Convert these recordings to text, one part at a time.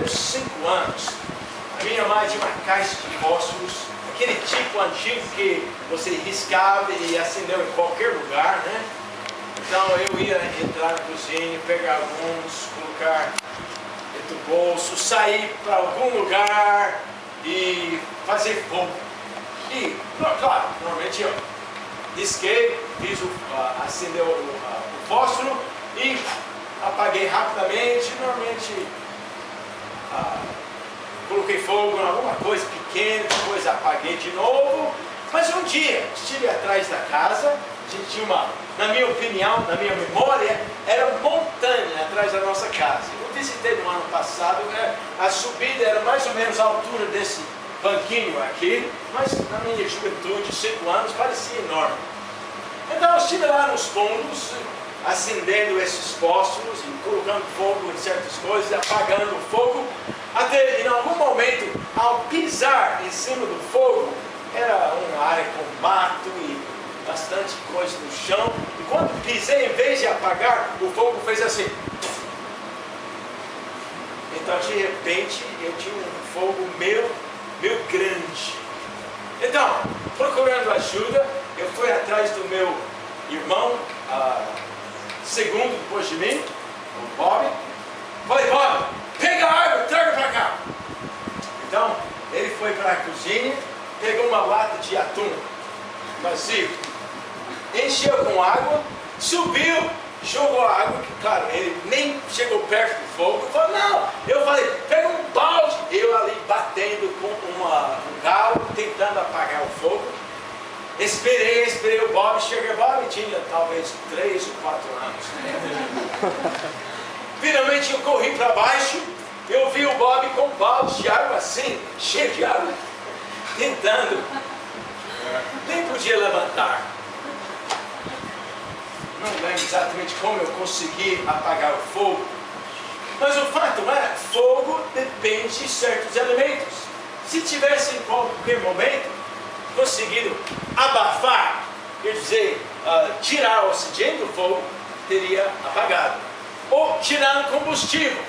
5 anos, a minha mãe tinha uma caixa de fósforos, aquele tipo antigo que você riscava e acendeu em qualquer lugar, né? Então eu ia entrar na cozinha, pegar alguns, colocar dentro do bolso, sair para algum lugar e fazer fogo. E, claro, normalmente eu risquei, acendeu o fósforo e apaguei rapidamente. Normalmente coloquei fogo em alguma coisa pequena, depois apaguei de novo. Mas um dia estive atrás da casa, a gente tinha na minha opinião, na minha memória, era montanha atrás da nossa casa. Eu visitei no ano passado, a subida era mais ou menos a altura desse banquinho aqui, mas na minha juventude, 5 anos, parecia enorme. Então eu estive lá nos fundos, acendendo esses fósforos e colocando fogo em certas coisas, apagando o fogo, até em algum momento, ao pisar em cima do fogo, era uma área com mato e bastante coisa no chão, e quando pisei, em vez de apagar, o fogo fez assim. Então de repente eu tinha um fogo meio grande. Então, procurando ajuda, eu fui atrás do meu irmão, segundo depois de mim, o Bob. Falei, Bob, pega a água, traga para cá. Então, ele foi para a cozinha, pegou uma lata de atum vazio, encheu com água, subiu, jogou a água, que claro, ele nem chegou perto do fogo. Falou, não, eu falei, pega um balde. Eu ali batendo com um galo, tentando apagar o fogo. Esperei o Bob chegar. Bob tinha talvez 3 ou 4 anos. Finalmente eu corri para baixo, eu vi o Bob com um balde de água assim, cheio de água, tentando, nem podia levantar. Não lembro exatamente como eu consegui apagar o fogo, mas o fato é, fogo depende de certos elementos. Se tivesse em qualquer momento conseguido abafar, quer dizer, tirar o oxigênio do fogo, teria apagado. Ou tirando combustível,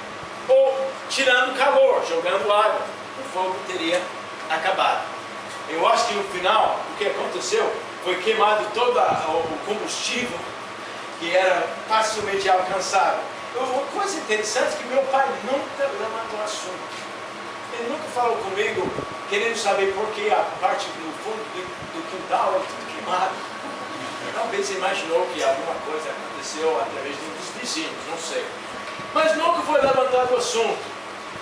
ou tirando calor, jogando água, o fogo teria acabado. Eu acho que no final, o que aconteceu foi queimado todo o combustível, que era facilmente alcançável. Uma coisa interessante é que meu pai nunca levantou assunto. Ele nunca falou comigo, querendo saber por que a parte do fundo do quintal era tudo queimado. Talvez ele imaginou que alguma coisa aconteceu através dos vizinhos, não sei. Mas nunca foi levantado o assunto.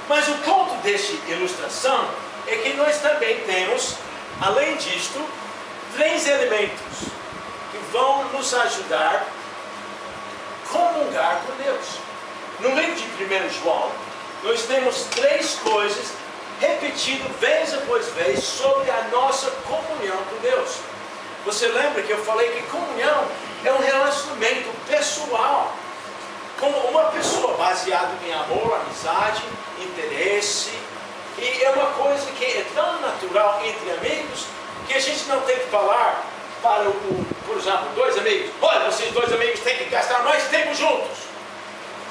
Mas o ponto desta ilustração é que nós também temos, além disto, 3 elementos que vão nos ajudar a comungar com Deus. No livro de 1 João, nós temos 3 coisas repetidas vez após vez sobre a nossa comunhão com Deus. Você lembra que eu falei que comunhão é um relacionamento pessoal com uma pessoa baseado em amor, amizade, interesse, e é uma coisa que é tão natural entre amigos que a gente não tem que falar para, por exemplo, 2 amigos, olha, vocês 2 amigos têm que gastar mais tempo juntos.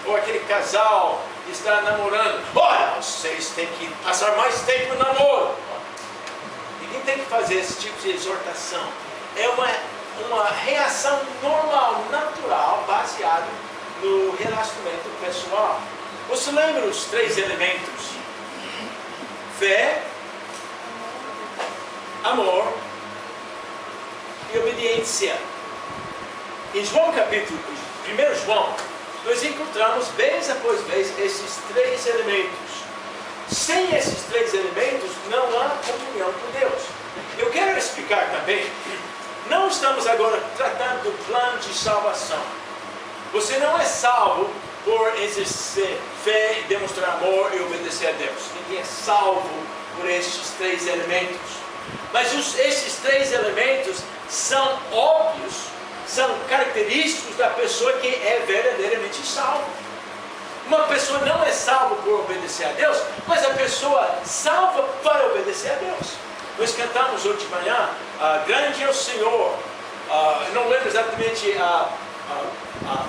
Ou aquele casal que está namorando, olha, vocês têm que passar mais tempo no namoro. Ninguém tem que fazer esse tipo de exortação. É uma reação normal, natural, baseada no relacionamento pessoal. Você lembra os 3 elementos? Fé, amor e obediência. Em João capítulo 1 João, nós encontramos vez após vez esses 3 elementos. Sem esses 3 elementos, não há comunhão com Deus. Eu quero explicar também, não estamos agora tratando do plano de salvação. Você não é salvo por exercer fé, demonstrar amor e obedecer a Deus. Ninguém é salvo por estes 3 elementos. Mas esses 3 elementos são óbvios, são característicos da pessoa que é verdadeiramente salva. Uma pessoa não é salva por obedecer a Deus, mas a pessoa salva para obedecer a Deus. Nós cantamos hoje de manhã, grande é o Senhor. Não lembro exatamente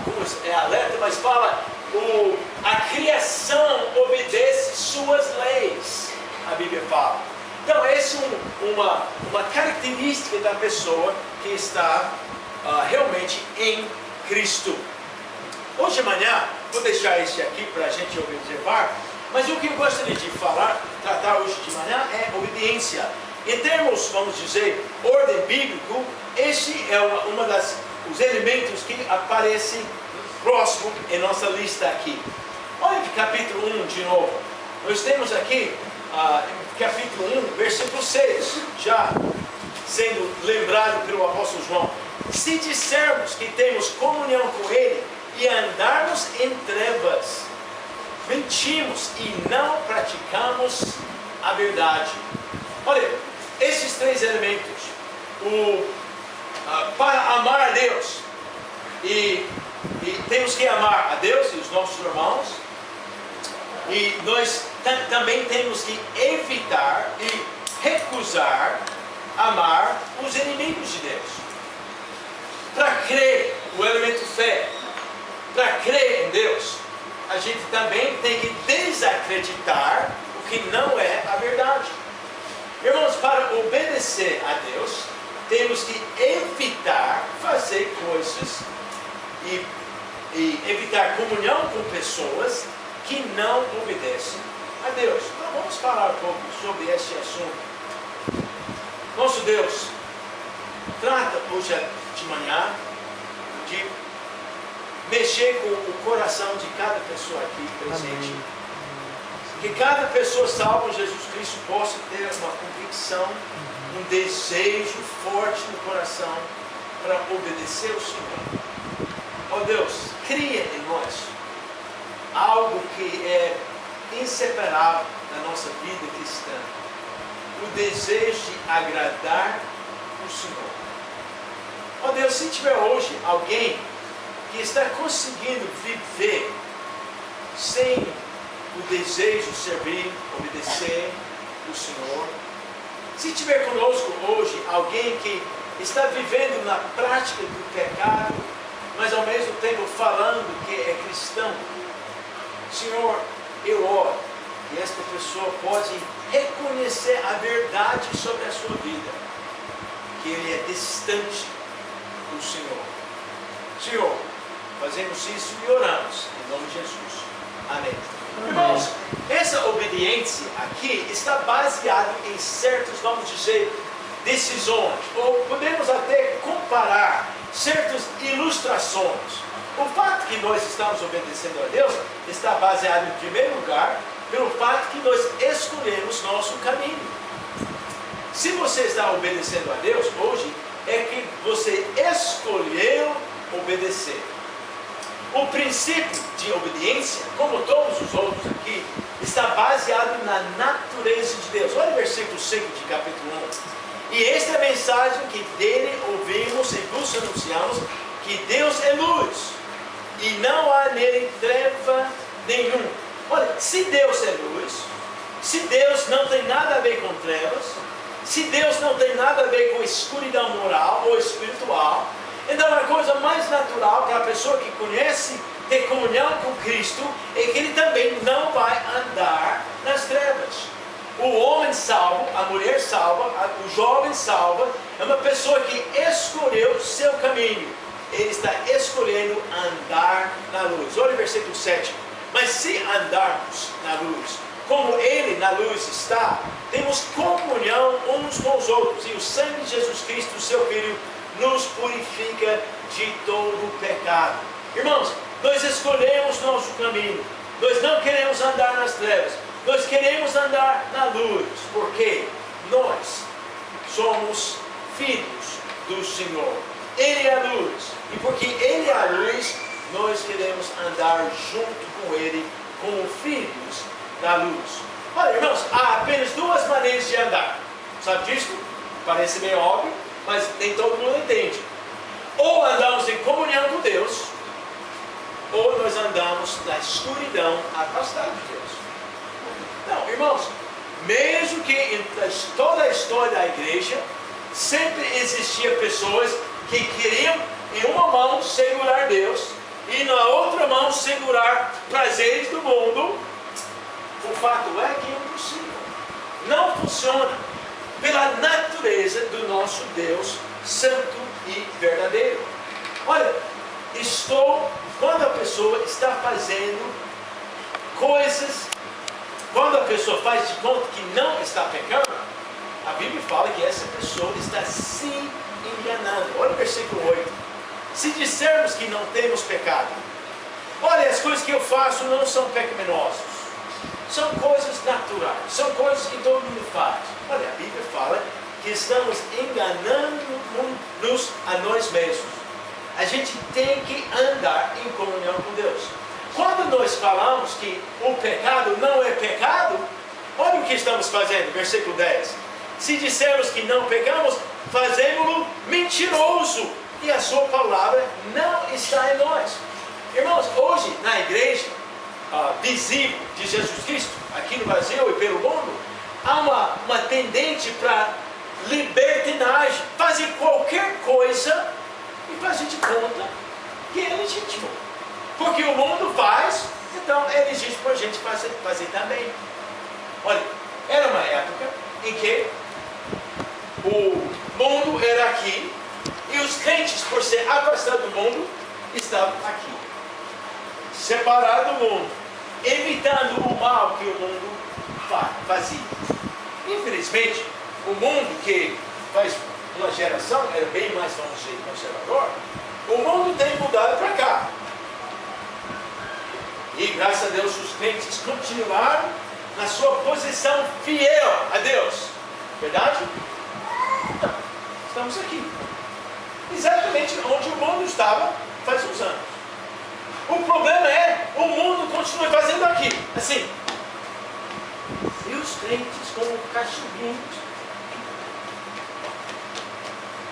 como é a letra, mas fala a criação obedece suas leis, a Bíblia fala. Então essa é uma característica da pessoa que está realmente em Cristo. Hoje de manhã, vou deixar esse aqui para a gente observar, mas o que eu gostaria de tratar hoje de manhã é obediência. Em termos, vamos dizer, ordem bíblico, esse é os elementos que aparecem próximo em nossa lista aqui. Olha o capítulo 1 de novo. Nós temos aqui, capítulo 1, versículo 6, já sendo lembrado pelo apóstolo João. Se dissermos que temos comunhão com Ele e andarmos em trevas, mentimos e não praticamos a verdade. Olha, esses três elementos, para amar a Deus, e temos que amar a Deus e os nossos irmãos, e nós também temos que evitar e recusar amar os inimigos de Deus. Para crer, o elemento fé, para crer em Deus, a gente também tem que desacreditar o que não é a verdade. Irmãos, para obedecer a Deus, temos que evitar fazer coisas e evitar comunhão com pessoas que não obedecem a Deus. Então vamos falar um pouco sobre esse assunto. Nosso Deus trata hoje de manhã de mexer com o coração de cada pessoa aqui presente. Amém. Que cada pessoa salva em Jesus Cristo possa ter uma convicção, um desejo forte no coração para obedecer ao Senhor. Ó Deus, cria em nós algo que é inseparável da nossa vida cristã. O desejo de agradar o Senhor. Ó Deus, se tiver hoje alguém que está conseguindo viver sem o desejo de servir, obedecer o Senhor. Se tiver conosco hoje alguém que está vivendo na prática do pecado, mas ao mesmo tempo falando que é cristão, Senhor, eu oro que esta pessoa pode reconhecer a verdade sobre a sua vida, que ele é distante do Senhor. Senhor, fazemos isso e oramos em nome de Jesus. Amém. Irmãos, essa obediência aqui está baseada em certas, vamos dizer, decisões, ou podemos até comparar certas ilustrações. O fato que nós estamos obedecendo a Deus está baseado, em primeiro lugar, pelo fato que nós escolhemos nosso caminho. Se você está obedecendo a Deus hoje, é que você escolheu obedecer. O princípio de obediência, como todos os outros aqui, está baseado na natureza de Deus. Olha o versículo 5 de capítulo 1. E esta é a mensagem que dele ouvimos e vos anunciamos, que Deus é luz, e não há nele treva nenhum. Olha, se Deus é luz, se Deus não tem nada a ver com trevas, se Deus não tem nada a ver com escuridão moral ou espiritual, então a coisa mais natural para a pessoa que conhece, ter comunhão com Cristo, é que ele também não vai andar nas trevas. O homem salvo, a mulher salva, o jovem salva, é uma pessoa que escolheu seu caminho. Ele está escolhendo andar na luz. Olha o versículo 7. Mas se andarmos na luz, como Ele na luz está, temos comunhão uns com os outros. E o sangue de Jesus Cristo, seu Filho, nos purifica de todo o pecado. Irmãos, nós escolhemos nosso caminho. Nós não queremos andar nas trevas. Nós queremos andar na luz. Porque nós somos filhos do Senhor. Ele é a luz. E porque Ele é a luz, nós queremos andar junto com Ele, como filhos da luz. Olha, irmãos, há apenas duas maneiras de andar. Sabe disso? Parece meio óbvio, mas nem todo mundo entende. Ou andamos em comunhão com Deus, ou nós andamos na escuridão, afastados de Deus. Não, irmãos, mesmo que em toda a história da igreja, sempre existia pessoas que queriam em uma mão segurar Deus e na outra mão segurar prazeres do mundo, o fato é que é impossível. Não funciona pela natureza do nosso Deus santo e verdadeiro. Olha, quando a pessoa está fazendo coisas, quando a pessoa faz de conta que não está pecando, a Bíblia fala que essa pessoa está se enganando. Olha o versículo 8. Se dissermos que não temos pecado, olha, as coisas que eu faço não são pecaminosas, são coisas naturais, são coisas que todo mundo faz. Olha, a Bíblia fala que estamos enganando-nos a nós mesmos. A gente tem que andar em comunhão com Deus. Quando nós falamos que o pecado não é pecado, olha o que estamos fazendo, versículo 10. Se dissermos que não pecamos, fazemos-lo mentiroso, e a sua palavra não está em nós. Irmãos, hoje na igreja visível de Jesus Cristo, aqui no Brasil e pelo mundo, há uma tendência para libertinagem, fazer qualquer coisa e fazer de conta que é legítimo. Porque o mundo faz, então é legítimo a gente fazer também. Olha, era uma época em que o mundo era aqui e os crentes, por ser afastados do mundo, estavam aqui, separados do mundo, evitando o mal que o mundo fazia. Infelizmente, o mundo que faz uma geração era bem mais, vamos dizer, conservador, o mundo tem mudado para cá. E graças a Deus os crentes continuaram na sua posição fiel a Deus. Verdade? Não. Estamos aqui. Exatamente onde o mundo estava faz uns anos. O problema é, o mundo continua fazendo aqui, assim. E os crentes como cachorrinhos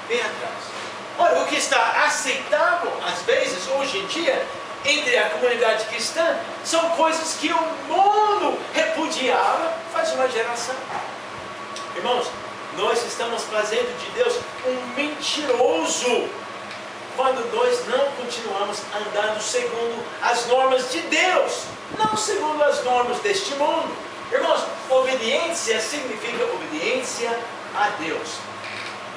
bem atrás. Olha, o que está aceitável às vezes, hoje em dia, entre a comunidade cristã, são coisas que o mundo repudiava faz uma geração. Irmãos, nós estamos fazendo de Deus um mentiroso quando nós não continuamos andando segundo as normas de Deus, não segundo as normas deste mundo. Irmãos, obediência significa obediência a Deus.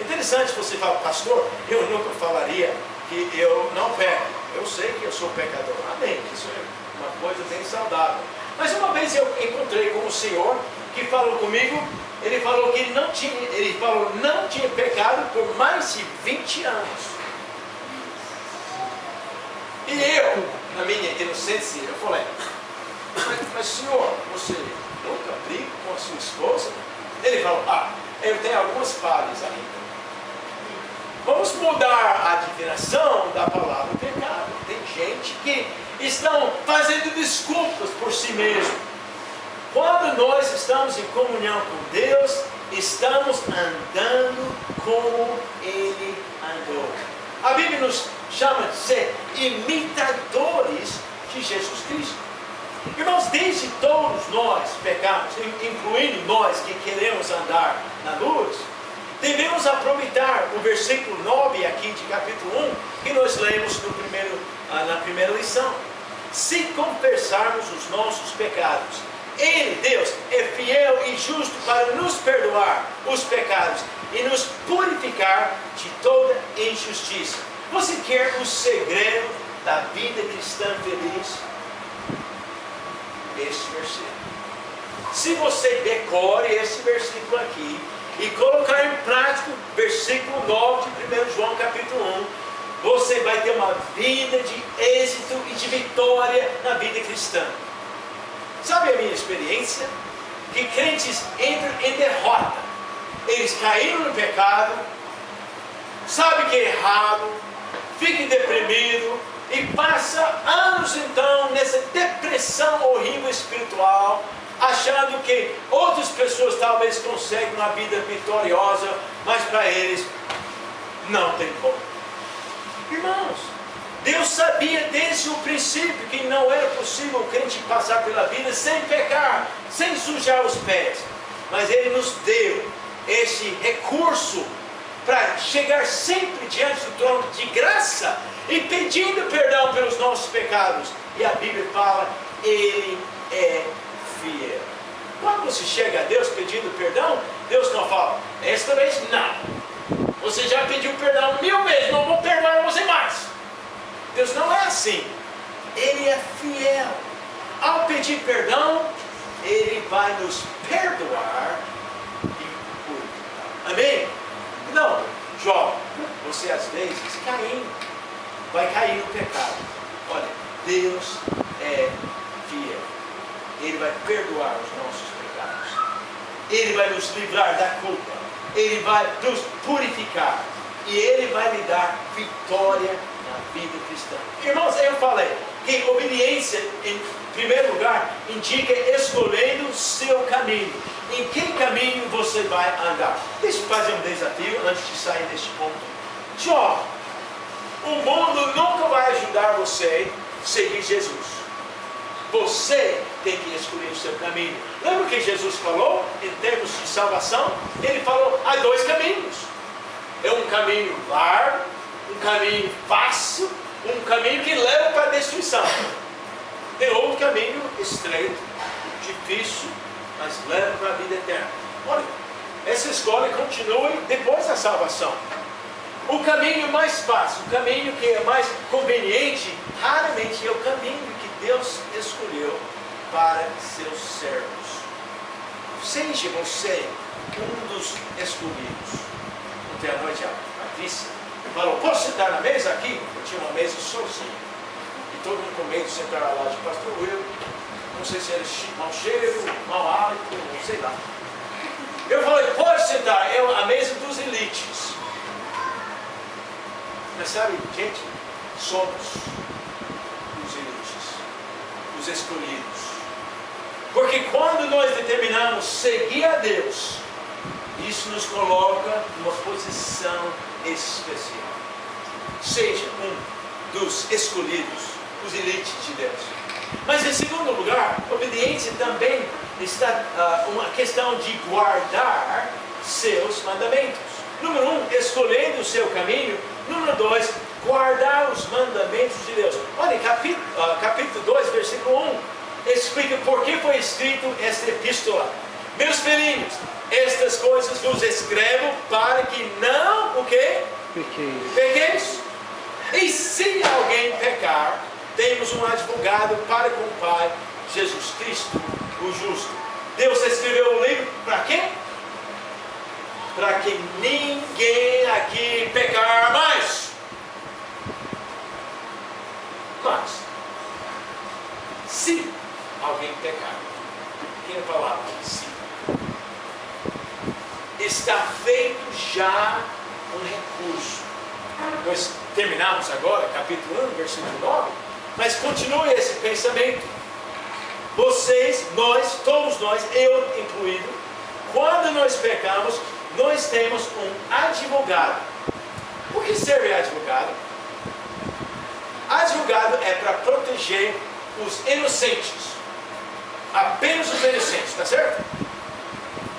Interessante você falar, pastor, eu nunca falaria que eu não peco. Eu sei que eu sou pecador. Amém. Isso é uma coisa bem saudável. Mas uma vez eu encontrei com um senhor que falou comigo, ele falou que não tinha pecado por mais de 20 anos. E eu, na minha inocência, eu falei, mas senhor, você nunca briga com a sua esposa? Ele falou, eu tenho algumas falhas ainda. Vamos mudar a definição da palavra pecado. Tem gente que estão fazendo desculpas por si mesmo. Quando nós estamos em comunhão com Deus, estamos andando como Ele andou. A Bíblia nos chama de ser imitadores de Jesus Cristo. Irmãos, desde todos nós pecamos, incluindo nós que queremos andar na luz, devemos aproveitar o versículo 9 aqui de capítulo 1, que nós lemos na primeira lição. Se confessarmos os nossos pecados, Ele, Deus, é fiel e justo para nos perdoar os pecados e nos purificar de toda injustiça. Você quer o segredo da vida cristã feliz? Este versículo. Se você decore esse versículo aqui e colocar em prática o versículo 9 de 1 João capítulo 1, você vai ter uma vida de êxito e de vitória na vida cristã. Sabe a minha experiência? Que crentes entram em derrota. Eles caíram no pecado, sabem que é errado, ficam deprimidos e passam anos então nessa depressão horrível espiritual, achando que outras pessoas talvez conseguem uma vida vitoriosa, mas para eles não tem como. Irmãos, Deus sabia desde o princípio que não era possível o crente passar pela vida sem pecar, sem sujar os pés. Mas Ele nos deu esse recurso para chegar sempre diante do trono de graça e pedindo perdão pelos nossos pecados. E a Bíblia fala, Ele é fiel. Quando você chega a Deus pedindo perdão, Deus não fala, esta vez não. Você já pediu perdão 1000 vezes, não vou perdoar você mais. Deus não é assim. Ele é fiel. Ao pedir perdão, Ele vai nos perdoar e purificar. Amém? Não, Jó, você às vezes vai cair no pecado. Olha, Deus é fiel. Ele vai perdoar os nossos pecados. Ele vai nos livrar da culpa. Ele vai nos purificar. E Ele vai lhe dar vitória na vida cristã. Irmãos, eu falei que obediência, em primeiro lugar, indica escolhendo o seu caminho. Em que caminho você vai andar? Deixa eu fazer um desafio antes de sair deste ponto. Jó, o mundo nunca vai ajudar você a seguir Jesus. Você tem que escolher o seu caminho. Lembra o que Jesus falou em termos de salvação? Ele falou, há 2 caminhos. É um caminho largo, um caminho fácil, um caminho que leva para a destruição. Tem outro caminho estreito, difícil, mas leva para a vida eterna. Olha, essa escolha continua depois da salvação. O caminho mais fácil, o caminho que é mais conveniente, raramente é o caminho que Deus escolheu para seus servos. Seja você um dos escolhidos. Ontem à noite a vice falou, posso sentar na mesa aqui? Eu tinha uma mesa sozinho. E todo mundo com medo de sentar lá de pastor Will. Não sei se era mau cheiro, mau hálito, não sei lá. Eu falei, pode sentar, é a mesa dos elites. Mas sabe, gente, somos os elites, os escolhidos. Porque quando nós determinamos seguir a Deus, isso nos coloca numa posição especial. Seja um dos escolhidos, os elites de Deus. Mas em segundo lugar, obediência também está uma questão de guardar seus mandamentos. Número 1, escolhendo o seu caminho. Número 2, guardar os mandamentos de Deus. Olha, capítulo 2, versículo 1, explica por que foi escrito esta epístola. Meus filhinhos, estas coisas vos escrevo para que não, o quê? Pequeis. E se alguém pecar, temos um advogado para com o Pai, Jesus Cristo, o justo. Deus escreveu o livro para quê? Para que ninguém aqui pecar mais. Mas, se alguém pecar, quem falava se? Está feito já um recurso. Nós terminamos agora, capítulo 1, versículo 9, mas continue esse pensamento. Vocês, nós, todos nós, eu incluído, quando nós pecamos, nós temos um advogado. Por que serve advogado? Advogado é para proteger os inocentes. Apenas os inocentes, está certo?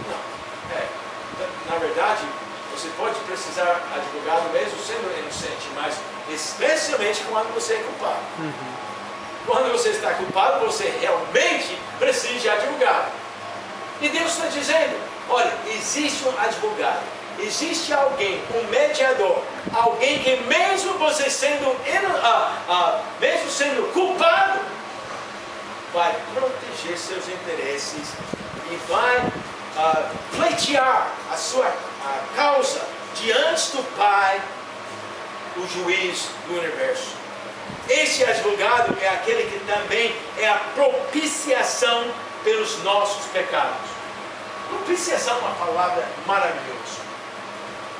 Não. Na verdade, você pode precisar de advogado mesmo sendo inocente, mas especialmente quando você é culpado. Quando você está culpado, você realmente precisa de advogado. E Deus está dizendo, olha, existe um advogado, existe alguém, um mediador, alguém que mesmo você sendo, mesmo sendo culpado, vai proteger seus interesses e vai pleitear a sua causa diante do Pai, o juiz do universo. Esse advogado é aquele que também é a propiciação pelos nossos pecados. Propiciação é uma palavra maravilhosa.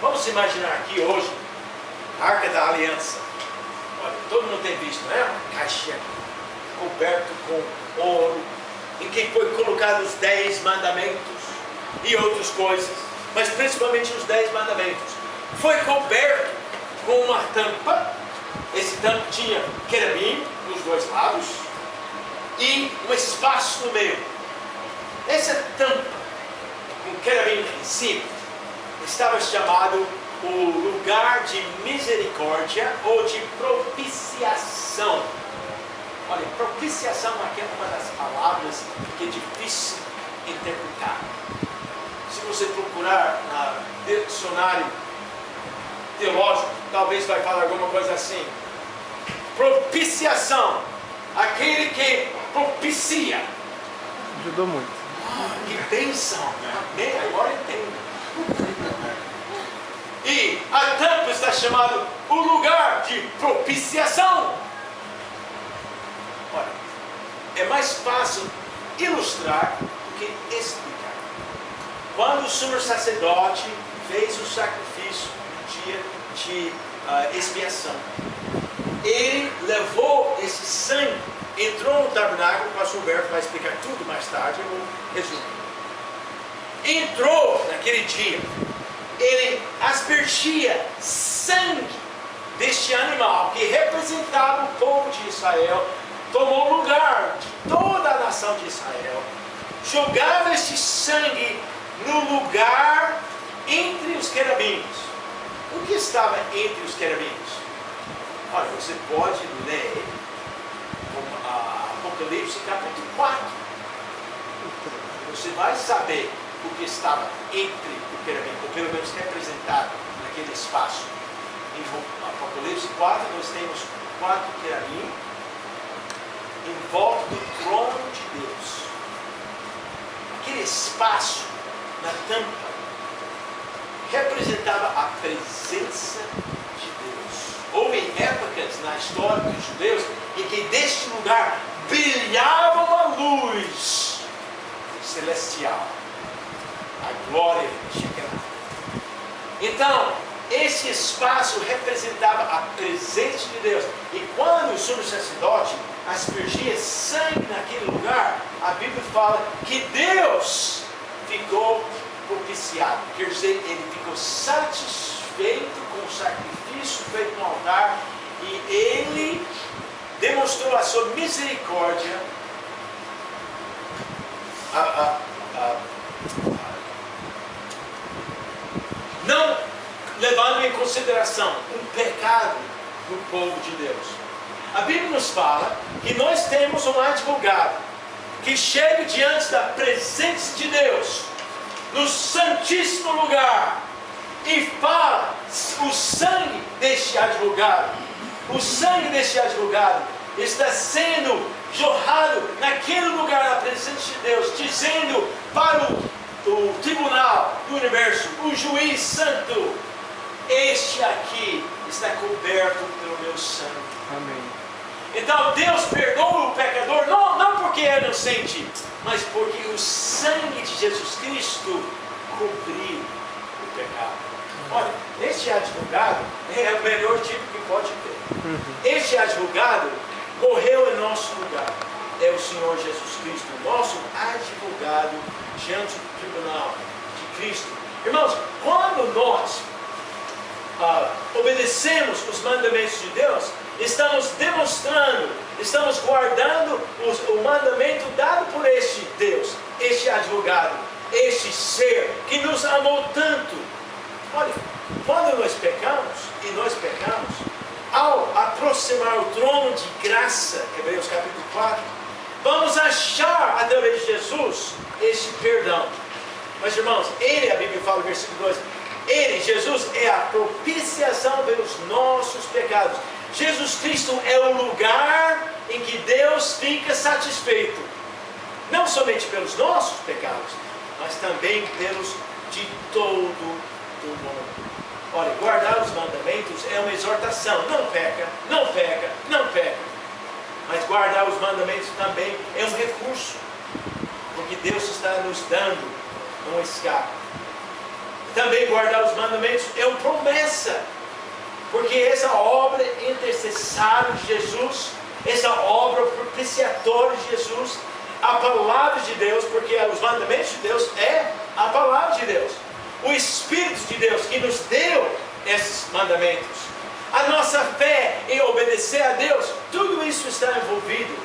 Vamos imaginar aqui hoje a Arca da Aliança. Olha, todo mundo tem visto, né? Uma caixa coberta com ouro, em que foi colocado os 10 mandamentos e outras coisas, mas principalmente os 10 mandamentos. Foi coberto com uma tampa. Esse tampo tinha querubim nos 2 lados e um espaço no meio. Essa tampa com querubim em cima estava chamado o lugar de misericórdia ou de propiciação. Olha, propiciação aqui é uma das palavras que é difícil interpretar. Se você procurar no dicionário teológico, talvez vai falar alguma coisa assim. Propiciação, aquele que propicia. Ajudou muito. Que bênção! Amém? Agora entendo. E a tampa está chamado o lugar de propiciação. Olha, é mais fácil ilustrar do que explicar. Quando o sumo sacerdote fez o sacrifício no dia de expiação, ele levou esse sangue, entrou no tabernáculo, o pastor Humberto vai explicar tudo mais tarde, eu vou resumir. Entrou naquele dia, ele aspergia sangue deste animal que representava o povo de Israel, tomou o lugar de toda a nação de Israel, jogava este sangue no lugar entre os querubins. O que estava entre os querubins? Olha, você pode ler Apocalipse capítulo 4. Você vai saber o que estava entre o querubim, ou pelo menos representado naquele espaço. Em Apocalipse 4, nós temos 4 querubins em volta do trono de Deus. Aquele espaço na tampa representava a presença de Deus. Houve épocas na história dos judeus em que deste lugar brilhava uma luz celestial. A glória chegava. Então, esse espaço representava a presença de Deus. E quando o sumo sacerdote aspergia sangue naquele lugar, a Bíblia fala que Deus ficou propiciado. Quer dizer, ele ficou satisfeito com o sacrifício feito no altar e ele demonstrou a sua misericórdia não levando em consideração um pecado do povo de Deus. A Bíblia nos fala que nós temos um advogado que chega diante da presença de Deus no santíssimo lugar e fala o sangue deste advogado. O sangue deste advogado está sendo jorrado naquele lugar na presença de Deus, dizendo para o tribunal do universo, o juiz santo: este aqui está coberto pelo meu sangue. Amém. Então Deus perdoa o pecador, não porque é inocente, mas porque o sangue de Jesus Cristo cobriu o pecado. Olha, este advogado é o melhor tipo que pode ter. Este advogado morreu em nosso lugar. É o Senhor Jesus Cristo, nosso advogado diante do tribunal de Cristo. Irmãos, quando nós obedecemos os mandamentos de Deus, estamos demonstrando, estamos guardando o mandamento dado por este Deus, este advogado, este ser que nos amou tanto. Olha, quando nós pecamos, ao aproximar o trono de graça, Hebreus capítulo 4, vamos achar através de Jesus este perdão. Mas irmãos, ele, a Bíblia fala no versículo 2, ele, Jesus, é a propiciação pelos nossos pecados. Jesus Cristo é o lugar em que Deus fica satisfeito, não somente pelos nossos pecados, mas também pelos de todo o mundo. Olha, guardar os mandamentos é uma exortação. Não peca, não peca, não peca. Mas guardar os mandamentos também é um recurso, porque Deus está nos dando um escape. Também guardar os mandamentos é uma promessa, porque essa obra intercessária de Jesus, essa obra propiciatória de Jesus, a palavra de Deus, porque os mandamentos de Deus é a palavra de Deus, o Espírito de Deus que nos deu esses mandamentos, a nossa fé em obedecer a Deus, tudo isso está envolvido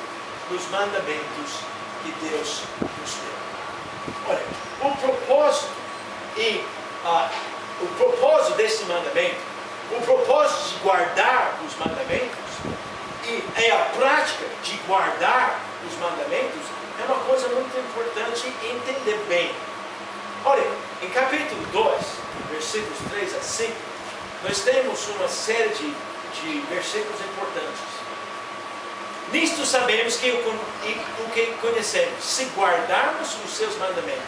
nos mandamentos que Deus nos deu. Olha, o propósito em o propósito desse mandamento, o propósito de guardar os mandamentos, e é a prática de guardar os mandamentos, é uma coisa muito importante entender bem. Olha, em capítulo 2, versículos 3 a 5, nós temos uma série de versículos importantes. Nisto sabemos o que conhecemos, se guardarmos os seus mandamentos.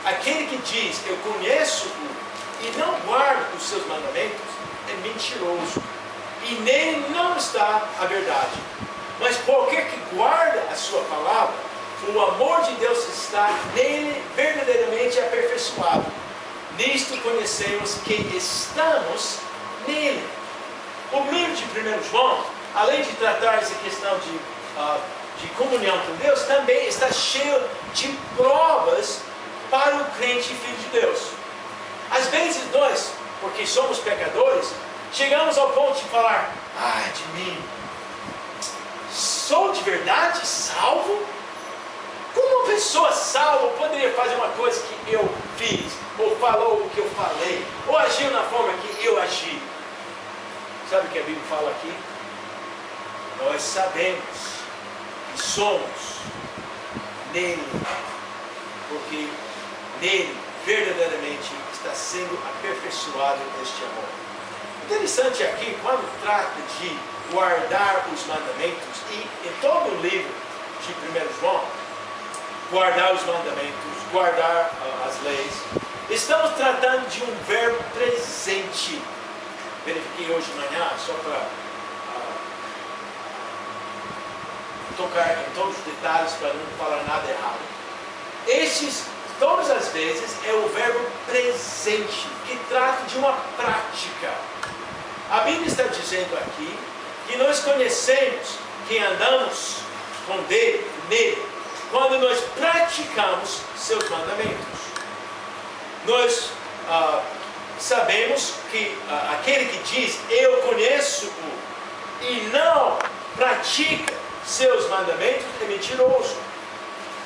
Aquele que diz, eu conheço-o, e não guarda os seus mandamentos, é mentiroso, e nele não está a verdade. Mas qualquer que guarda a sua palavra, o amor de Deus está nele verdadeiramente aperfeiçoado. Nisto conhecemos que estamos nele. O livro de 1 João, além de tratar essa questão de comunhão com Deus, também está cheio de provas para o crente e filho de Deus. Às vezes nós, porque somos pecadores, chegamos ao ponto de falar, ai de mim, sou de verdade salvo? Como uma pessoa salva poderia fazer uma coisa que eu fiz, ou falou o que eu falei, ou agiu na forma que eu agi? Sabe o que a Bíblia fala aqui? Nós sabemos que somos nele, porque nele verdadeiramente está sendo aperfeiçoado este amor. Interessante aqui, quando trata de guardar os mandamentos, e em todo o livro de 1 João, guardar os mandamentos, guardar as leis, estamos tratando de um verbo presente. Verifiquei hoje de manhã, só para tocar em todos os detalhes, para não falar nada errado. Todas as vezes, é o verbo presente, que trata de uma prática. A Bíblia está dizendo aqui que nós conhecemos que andamos com Deus nele, quando nós praticamos seus mandamentos. Nós sabemos que aquele que diz, eu conheço-o, e não pratica seus mandamentos, é mentiroso.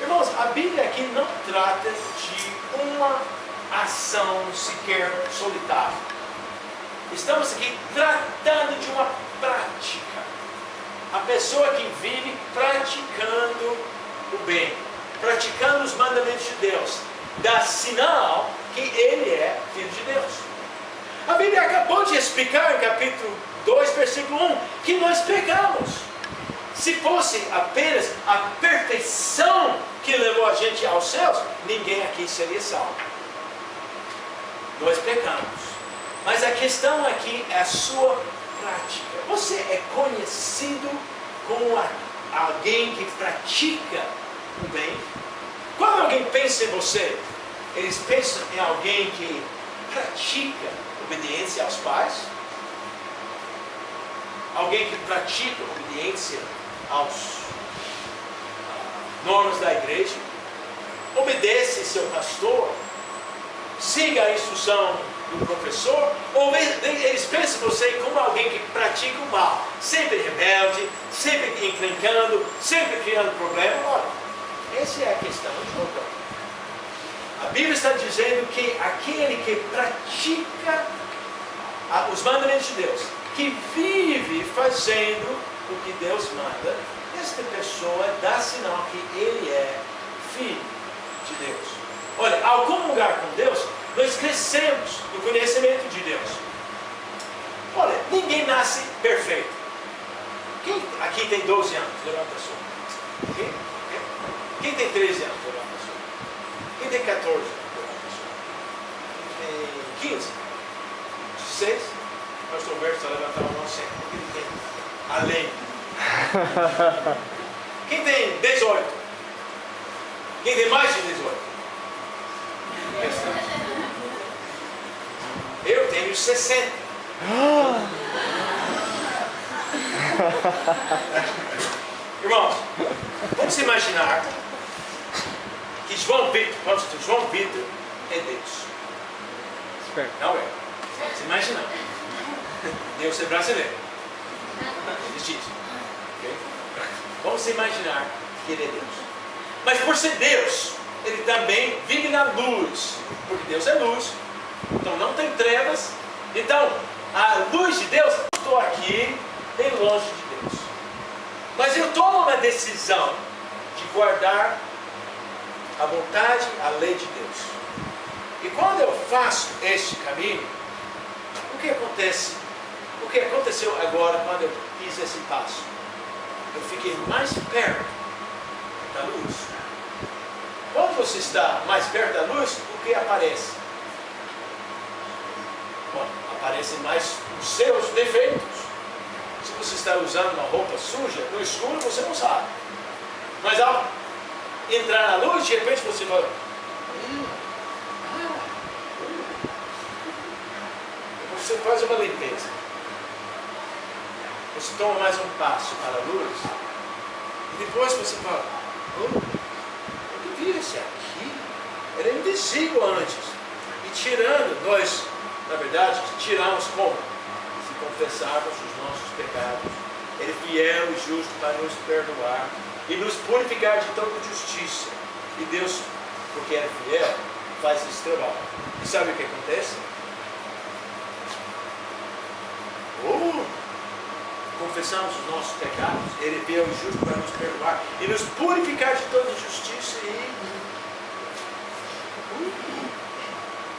Irmãos, a Bíblia aqui não trata de uma ação sequer solitária. Estamos aqui tratando de uma prática. A pessoa que vive praticando o bem, praticando os mandamentos de Deus, dá sinal que ele é filho de Deus. A Bíblia acabou de explicar em capítulo 2, versículo 1, que nós pecamos. Se fosse apenas a perfeição que levou a gente aos céus, ninguém aqui seria salvo. Nós pecamos. Mas a questão aqui é a sua prática. Você é conhecido como alguém que pratica o bem? Quando alguém pensa em você, eles pensam em alguém que pratica obediência aos pais? Alguém que pratica obediência aos normas da igreja? Obedece seu pastor? Siga a instrução do professor? Ou eles pensam você como alguém que pratica o mal, sempre rebelde, sempre encrencando, sempre criando problemas? Olha, essa é a questão de volta. A Bíblia está dizendo que aquele que pratica os mandamentos de Deus, que vive fazendo o que Deus manda, esta pessoa dá sinal que ele é filho de Deus. Olha, ao comungar com Deus, nós crescemos no conhecimento de Deus. Olha, ninguém nasce perfeito. Quem aqui tem 12 anos? Levanta a sua. Quem tem 13 anos? Levanta a sua. Quem tem 14? Levanta a sua. Quem tem 15? 16? O pastor Berto está levantando a mão sempre. Quem tem? Além. Quem tem 18? Quem tem mais de 18? Eu tenho 60. Irmãos, vamos imaginar que João Vitor é Deus. Não é. Vamos imaginar. Deus é brasileiro. Existe isso. Okay? Vamos imaginar que ele é Deus. Mas por ser Deus, ele também vive na luz. Porque Deus é luz. Então não tem trevas. Então a luz de Deus, eu estou aqui bem longe de Deus. Mas eu tomo uma decisão de guardar a vontade, a lei de Deus. E quando eu faço este caminho, o que acontece? O que aconteceu agora quando eu fiz esse passo? Eu fiquei mais perto da luz. Quando você está mais perto da luz, o que aparece? Bom, aparecem mais os seus defeitos. Se você está usando uma roupa suja, no escuro você não sabe. Mas ao entrar na luz, de repente você fala, você faz uma limpeza. Você toma mais um passo para a luz. E depois você fala, eu devia esse aqui. Era invisível antes. E tirando, nós, na verdade, tiramos como? Se confessarmos os nossos pecados. Ele é fiel e justo para nos perdoar e nos purificar de toda justiça. E Deus, porque é fiel, faz esse trabalho. E sabe o que acontece? Confessamos os nossos pecados, Ele é fiel e justo para nos perdoar e nos purificar de toda justiça.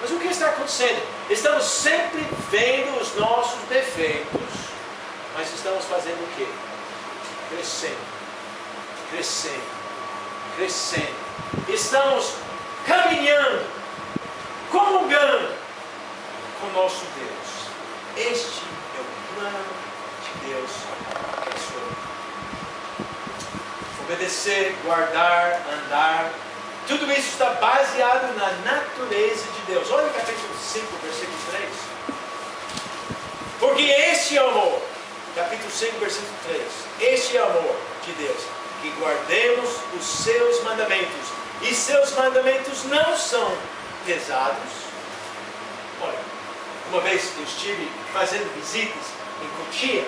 Mas o que está acontecendo? Estamos sempre vendo os nossos defeitos, mas estamos fazendo o quê? Crescendo, crescendo, crescendo. Estamos caminhando, comungando com o nosso Deus. Este é o plano de Deus para a sua vida. Obedecer, guardar, andar, tudo isso está baseado na natureza de Deus. Olha o capítulo 5, versículo 3. Porque este é o amor, capítulo 5, versículo 3. Este é o amor de Deus, que guardemos os seus mandamentos. E seus mandamentos não são pesados. Olha, uma vez eu estive fazendo visitas em Cotia,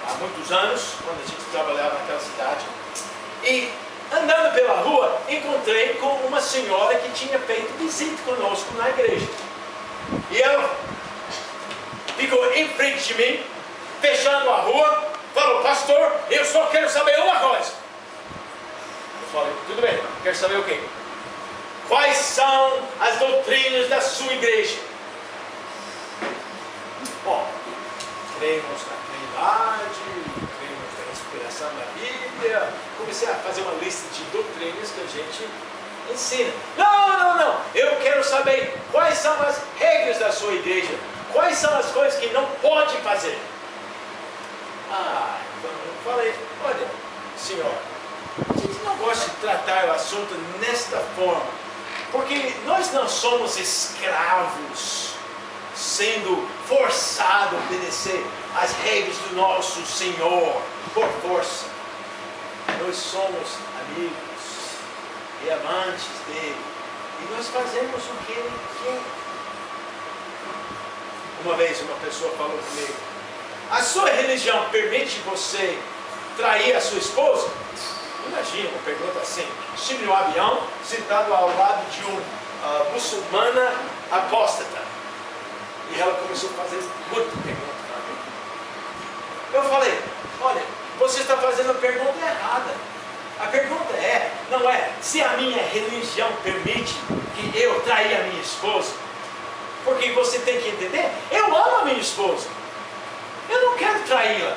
há muitos anos, quando a gente trabalhava naquela cidade, e andando pela rua, encontrei com uma senhora que tinha feito visita conosco na igreja. E ela ficou em frente de mim, fechando a rua, falou, pastor, eu só quero saber uma coisa. Eu falei, tudo bem, quero saber o quê? Quais são as doutrinas da sua igreja? Bom, cremos na Trindade, cremos na inspiração da Bíblia. Comecei a fazer uma lista de doutrinas que a gente ensina. Não, eu quero saber quais são as regras da sua igreja. Quais são as coisas que não pode fazer? Então eu falei, olha, senhor, a gente não gosta de tratar o assunto nesta forma, porque nós não somos escravos, sendo forçados a obedecer às regras do nosso Senhor, por força. Nós somos amigos e amantes dele, e nós fazemos o que ele quer. Uma vez uma pessoa falou comigo, a sua religião permite você trair a sua esposa? Imagina uma pergunta assim, estive no avião, sentado ao lado de uma muçulmana apóstata, e ela começou a fazer muita pergunta para mim. Eu falei, olha, você está fazendo a pergunta errada. A pergunta não é se a minha religião permite que eu traia a minha esposa. Porque você tem que entender, eu amo a minha esposa. Eu não quero traí-la.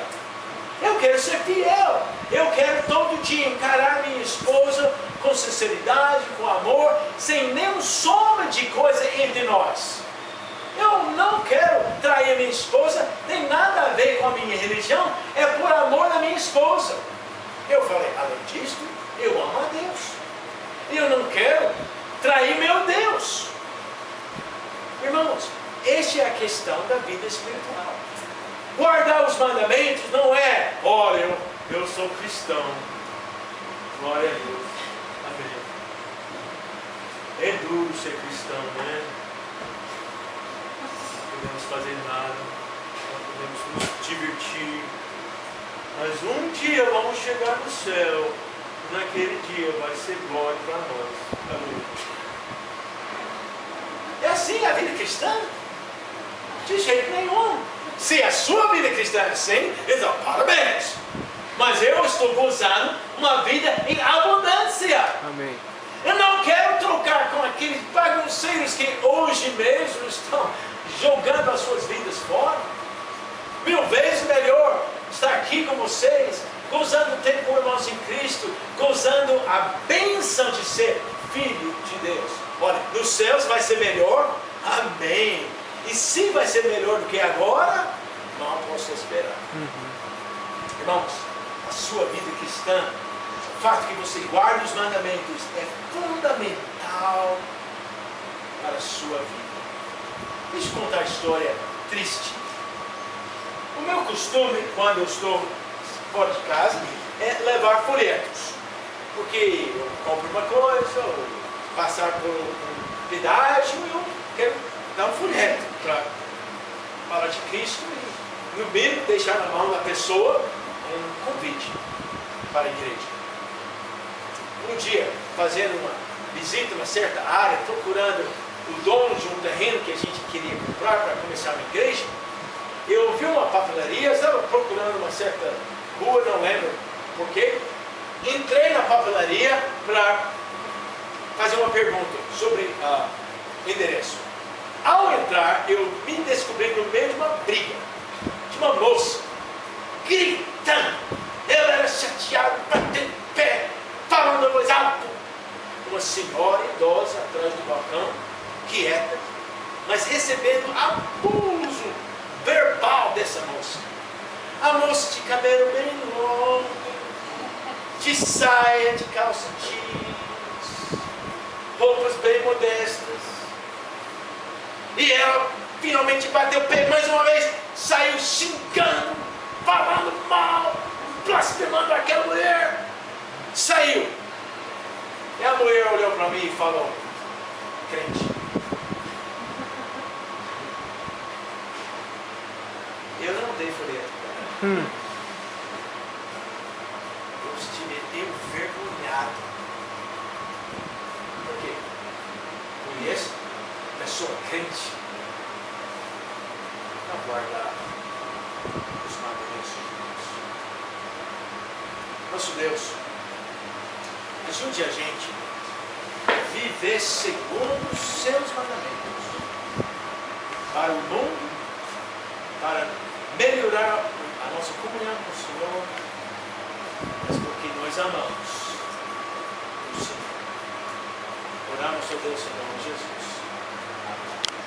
Eu quero ser fiel. Eu quero todo dia encarar minha esposa com sinceridade, com amor, sem nenhuma soma de coisa entre nós. Eu não quero trair a minha esposa, tem nada a ver com a minha religião, é por amor da minha esposa. Eu falei, além disso, eu amo a Deus. Eu não quero trair meu Deus. Irmãos, esta é a questão da vida espiritual. Guardar os mandamentos não é, olha, eu sou cristão. Glória a Deus. Amém. É duro ser cristão, né? Não podemos fazer nada, não podemos nos divertir. Mas um dia vamos chegar no céu. Naquele dia vai ser glória para nós. Amém. É assim a vida cristã. cristã? De jeito nenhum. Se a sua vida cristã é assim, então parabéns. Mas eu estou gozando uma vida em abundância. Amém. Eu não quero trocar com aqueles bagunceiros que hoje mesmo estão jogando as suas vidas fora. 1000 vezes melhor estar aqui com vocês, gozando o tempo com irmãos em Cristo, gozando a bênção de ser filho de Deus. Olha, nos céus vai ser melhor, amém. E se vai ser melhor do que agora, não posso esperar. Irmãos, a sua vida cristã, o fato que você guarda os mandamentos é fundamental para a sua vida. Deixa eu contar a história triste. O meu costume, quando eu estou fora de casa, é levar folhetos. Porque eu compro uma coisa, ou passar por um pedágio, e eu quero dar um folheto para falar de Cristo e, no mínimo, deixar na mão da pessoa um convite para a igreja. Um dia, fazendo uma visita a uma certa área, procurando o dono de um terreno que a gente queria comprar para começar uma igreja, eu vi uma papelaria, estava procurando uma certa rua, não lembro porquê. Entrei na papelaria para fazer uma pergunta sobre endereço. Ao entrar, eu me descobri no meio de uma briga, de uma moça, gritando. Ela era chateada, batendo pé, falando voz alta. Uma senhora idosa atrás do balcão, quieta, mas recebendo abuso verbal dessa moça. A moça de cabelo bem longo, de saia, de calça jeans, roupas bem modestas. E ela finalmente bateu o pé mais uma vez, saiu xingando, falando mal, blasfemando aquela mulher. Saiu. E a mulher olhou para mim e falou: crente, eu não dei folheto. Eu estive envergonhado. Por quê? Conheço pessoa crente não guardar os mandamentos de Deus. Nosso Deus, ajude a gente a viver segundo os seus mandamentos para o mundo, para melhorar a nossa comunhão com o Senhor, mas porque nós amamos o Senhor. Oramos a Deus em nome de Jesus.